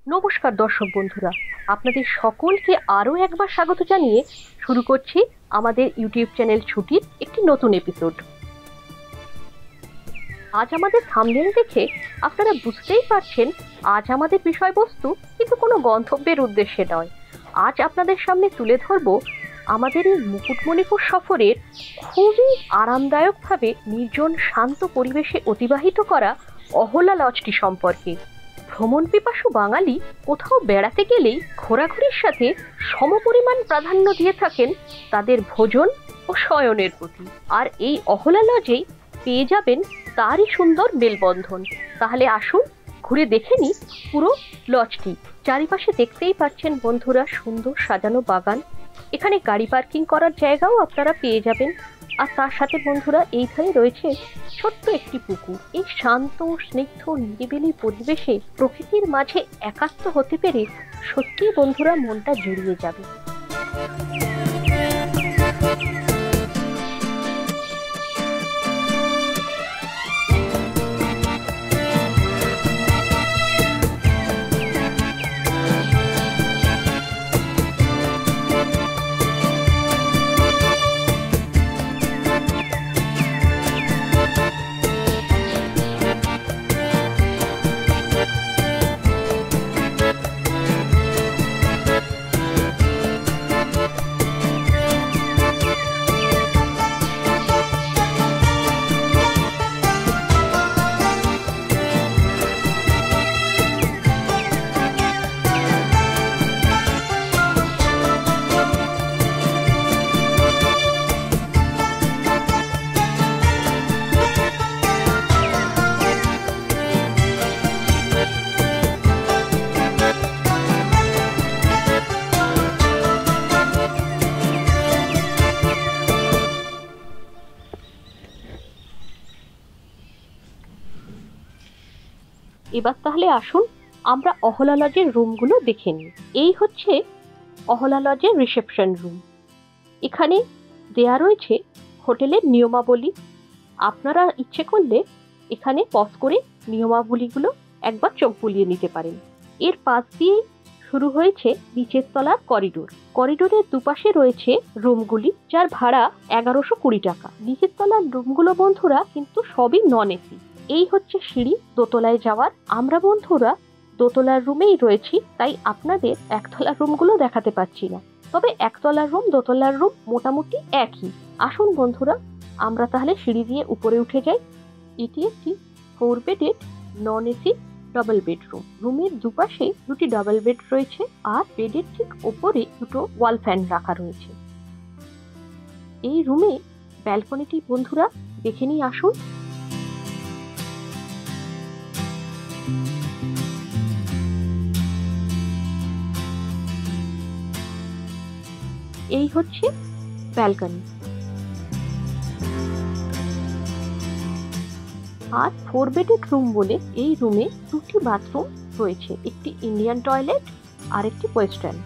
নমস্কার দর্শক বন্ধুরা, আপনাদের সকলকে আরও একবার স্বাগত জানিয়ে শুরু করছি আমাদের ইউটিউব চ্যানেল ছুটির একটি নতুন এপিসোড। আজ আমাদের থাম্বনেল দেখে আপনারা বুঝতেই পারছেন আজ আমাদের বিষয়বস্তু কিন্তু কোনো গন্তব্যের উদ্দেশ্যে নয়। আজ আপনাদের সামনে তুলে ধরব আমাদের এই মুকুটমণিপুর সফরের খুবই আরামদায়কভাবে নির্জন শান্ত পরিবেশে অতিবাহিত করা অহলা লজটি সম্পর্কে। ভ্রমণ পিপাসু বাঙালি কোথাও বেড়াতে গেলেই ঘোরাঘুরির সাথে সমপরিমাণ প্রাধান্য দিয়ে থাকেন তাদের ভোজন ও শয়নের প্রতি, আর এই অহলা লজেই পেয়ে যাবেন তারই সুন্দর মেলবন্ধন। তাহলে আসুন ঘুরে দেখে নিই পুরো লজটি। চারিপাশে দেখতেই পাচ্ছেন বন্ধুরা সুন্দর সাজানো বাগান, এখানে গাড়ি পার্কিং করার জায়গাও আপনারা পেয়ে যাবেন। আর তার সাথে বন্ধুরা এইখানে রয়েছে ছোট্ট একটি পুকুর। এই শান্ত স্নিগ্ধ নিরিবিলি পরিবেশে প্রকৃতির মাঝে একাত্ম হতে পেরে সত্যি বন্ধুরা মনটা জুড়িয়ে যাবে। এবার তাহলে আসুন আমরা অহলা লজের রুমগুলো দেখে নিই। এই হচ্ছে অহলা লজের রিসেপশন রুম। এখানে দেয়া রয়েছে হোটেলের নিয়মাবলী। আপনারা ইচ্ছে করলে এখানে পজ করে নিয়মাবলীগুলো একবার চোখ বুলিয়ে নিতে পারেন। এর পাশ দিয়ে শুরু হয়েছে নিচের তলার করিডোর। করিডোরের দুপাশে রয়েছে রুমগুলি, যার ভাড়া 1120 টাকা। নিচের তলার রুমগুলো বন্ধুরা কিন্তু সবই নন এসি। এই হচ্ছে সিঁড়ি দোতলায় যাওয়ার। আমরা বন্ধুরা দোতলার রুমেই রয়েছি, তাই আপনাদের একতলার রুমগুলো দেখাতে পাচ্ছি না, তবে একতলার রুম দোতলার রুম মোটামুটি একই। আসুন বন্ধুরা আমরা তাহলে সিঁড়ি দিয়ে উপরে উঠে যাই। এটি একটি 4 bedded non AC double bedroom. রুমের দুপাশে দুটি ডাবল বেড রয়েছে, আর বেডের ঠিক ওপরে দুটো ওয়াল ফ্যান রাখা রয়েছে। এই রুমে ব্যালকনিটি বন্ধুরা দেখে নিয়ে আসুন। এই হচ্ছে ব্যালকনি। আর 4 বেডেড রুম বলে এই রুমে দুটি বাথরুম রয়েছে, একটি ইন্ডিয়ান টয়লেট আর একটি ওয়েস্টার্ন।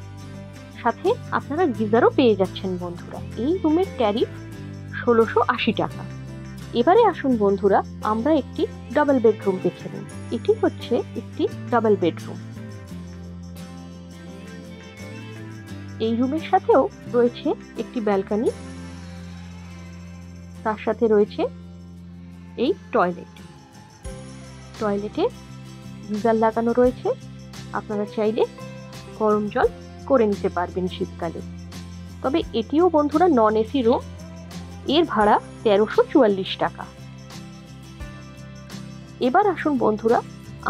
সাথে আপনারা গিজারও পেয়ে যাচ্ছেন বন্ধুরা। এই রুমের ট্যারিফ 1680 টাকা। এবারে আসুন বন্ধুরা আমরা একটি ডাবল বেডরুম দেখে নিই। এটি হচ্ছে একটি ডাবল বেডরুম। এই রুমের সাথেও রয়েছে একটি ব্যালকনি, তার সাথে রয়েছে এই টয়লেট। টয়লেটে গিজার লাগানো রয়েছে, আপনারা চাইলে গরম জল করে নিতে পারবেন শীতকালে। তবে এটিও বন্ধুরা নন এসি রুম। এর ভাড়া 1344 টাকা। এবার আসুন বন্ধুরা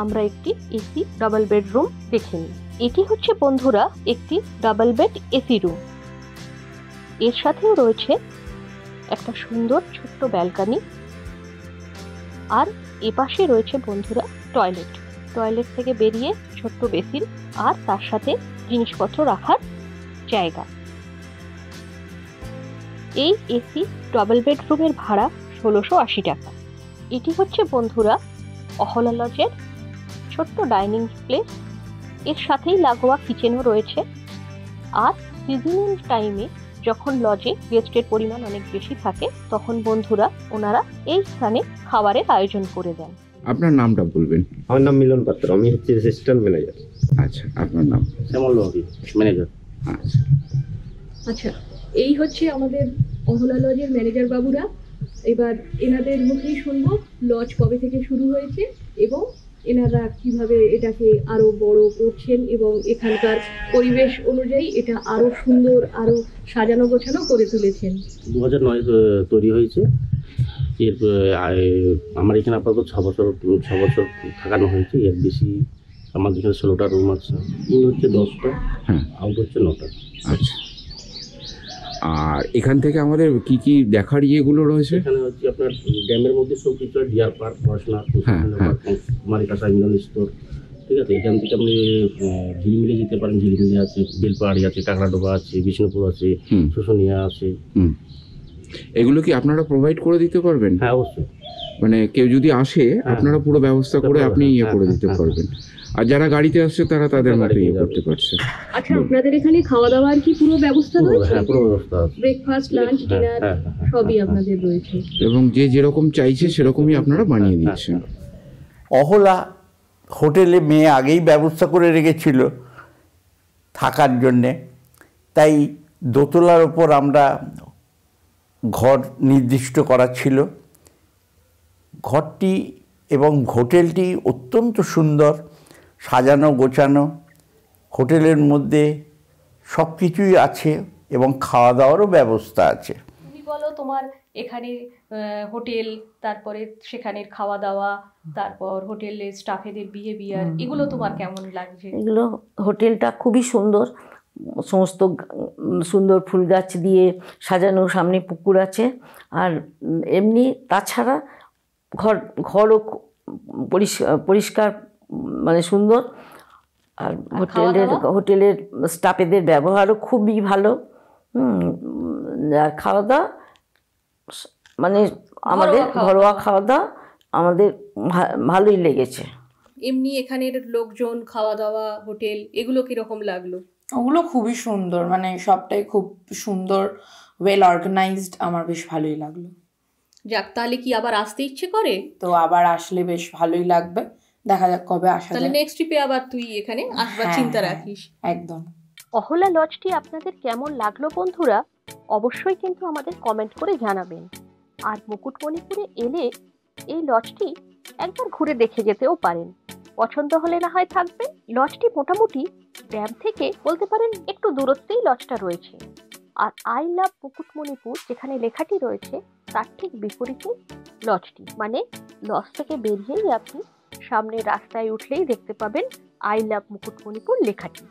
আমরা একটি এসি ডাবল বেডরুম দেখে নিই। এটি হচ্ছে বন্ধুরা একটি ডাবল বেড এসি রুম। এর সাথেও রয়েছে একটা সুন্দর ছোট্ট ব্যালকনি, আর এপাশে রয়েছে বন্ধুরা টয়লেট। টয়লেট থেকে বেরিয়ে ছোট্ট বেসিন, আর তার সাথে জিনিসপত্র রাখার জায়গা। এই এসি ডাবল বেডরুমের ভাড়া 1680 টাকা। এটি হচ্ছে বন্ধুরা অহলা লজের ছোট্ট ডাইনিং প্লেস। এর সাথেই লাগোয়া কিচেনও রয়েছে। আর সিজনিং টাইমে যখন লজে গেস্টের পরিমাণ অনেক বেশি থাকে তখন বন্ধুরা ওনারা এই স্থানে খাবারের আয়োজন করে দেন। আপনার নামটা বলবেন? আমার নাম মিলন পাত্র, আমি হচ্ছে অ্যাসিস্ট্যান্ট ম্যানেজার। আচ্ছা, আপনার নাম? শ্যামল বাবু, ম্যানেজার। আচ্ছা আচ্ছা, এই হচ্ছে আমাদের অহলা লজের ম্যানেজার বাবুরা। এবার এনাদের মুখেই শুনবো লজ কবে থেকে শুরু হয়েছে এবং এনারা কিভাবে এটাকে আরো বড় করছেন এবং এখানকার পরিবেশ অনুযায়ী এটা আরো সুন্দর, আরো সাজানো গোছানো করে তুলেছেন। 2009 তৈরি হয়েছে। এর আমার এখানে আপাতত 6 বছর থাকানো হয়েছে। এর বেশি আমাদের এখানে 16টা রুম আছে, ইন হচ্ছে 10টা, আউট হচ্ছে 9টা। আচ্ছা, আর এখান থেকে আমাদের কি কি দেখার ইয়েগুলো রয়েছে? এখানে হচ্ছে আপনার ড্যামের মধ্যে সব কিছু, ডিয়ার পার্ক, পড়াশোনা, মালিকাশা মিলন স্টোর, ঠিক আছে। এখান থেকে আপনি ঝিলিমিলি যেতে পারেন, ঝিলিমিলি আছে, বেলপাহাড়ি আছে, কাঁকড়াডোবা আছে, বিষ্ণুপুর আছে, শুশুনিয়া আছে। এগুলো কি আপনারা প্রোভাইড করে দিতে পারবেন? হ্যাঁ, অবশ্যই। মানে কেউ যদি আসে আপনারা পুরো ব্যবস্থা করে আপনি ইয়ে করে দিতে পারবেন, আর যারা গাড়িতে আসছে তারা তাদের মতো ইয়ে করতে পারছে। আচ্ছা, আপনাদের এখানে খাওয়া দাওয়ার কি পুরো ব্যবস্থা রয়েছে? হ্যাঁ, পুরো ব্যবস্থা আছে। ব্রেকফাস্ট, লাঞ্চ, ডিনার সবই আপনাদের রয়েছে এবং যে যেরকম চাইছে সেরকমই আপনারা বানিয়ে দিচ্ছেন। অহলা হোটেলে মেয়ে আগেই ব্যবস্থা করে রেখেছিল থাকার জন্যে, তাই দোতলার ওপর আমরা ঘর নির্দিষ্ট করা ছিল। ঘরটি এবং হোটেলটি অত্যন্ত সুন্দর, সাজানো গোছানো। হোটেলের মধ্যে সব কিছুই আছে এবং খাওয়া দাওয়ারও ব্যবস্থা আছে। তুমি বলো, তোমার এখানে হোটেল, তারপরে সেখানের খাওয়া দাওয়া, তারপর হোটেলের স্টাফেদের বিহেভিয়ার, এগুলো তোমার কেমন লাগছে? এগুলো হোটেলটা খুবই সুন্দর, সমস্ত সুন্দর ফুল গাছ দিয়ে সাজানো, সামনে পুকুর আছে। আর এমনি তাছাড়া ঘরও পরিষ্কার, মানে সুন্দর। আর হোটেলের স্টাফেদের ব্যবহারও খুবই ভালো। আর খাওয়া দাওয়া মানে আমাদের ঘরোয়া খাওয়া দাওয়া আমাদের ভালোই লেগেছে। এমনি এখানের লোকজন, খাওয়া দাওয়া, হোটেল, এগুলো কিরকম লাগলো? ওগুলো খুবই সুন্দর, মানে সবটাই খুব সুন্দর, ওয়েল অর্গানাইজড। আমার বেশ ভালোই লাগলো। যাক, তাহলে কি আবার আসতে ইচ্ছে করে? তো আবার আসলে বেশ ভালোই লাগবে, দেখা যাক কবে আসা যায়। তাহলে নেক্সট ট্রিপে আবার তুই এখানে আসবার চিন্তা রাখিস। একদম। অহলা লজটি আপনাদের কেমন লাগলো বন্ধুরা? অবশ্যই কিন্তু আমাদের কমেন্ট করে জানাবেন। আর মুকুটমণিপুরে এলে এই লজটি একবার ঘুরে দেখে যেতেও পারেন। পছন্দ হলে না হয় থাকবেন। লজটি মোটামুটি ড্যাম থেকে বলতে পারেন একটু দূরত্বেই লজটা রয়েছে। আর আই লাভ মুকুটমণিপুর যেখানে লেখাটি রয়েছে তার ঠিক বিপরীতে লজটি, মানে লজ থেকে বেরিয়েই আপনি সামনে রাস্তায় উঠলেই দেখতে পাবেন আই লাভ মুকুটমণিপুর লেখাটি।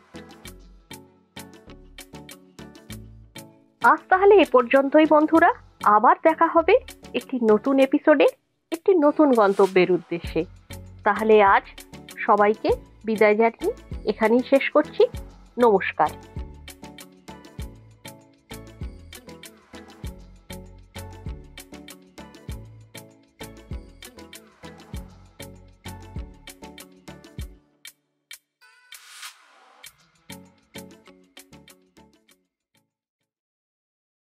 আজ তাহলে এ পর্যন্তই বন্ধুরা। আবার দেখা হবে একটি নতুন এপিসোডে, একটি নতুন গন্তব্যের উদ্দেশ্যে। তাহলে আজ সবাইকে বিদায় জানিয়ে এখানেই শেষ করছি। নমস্কার।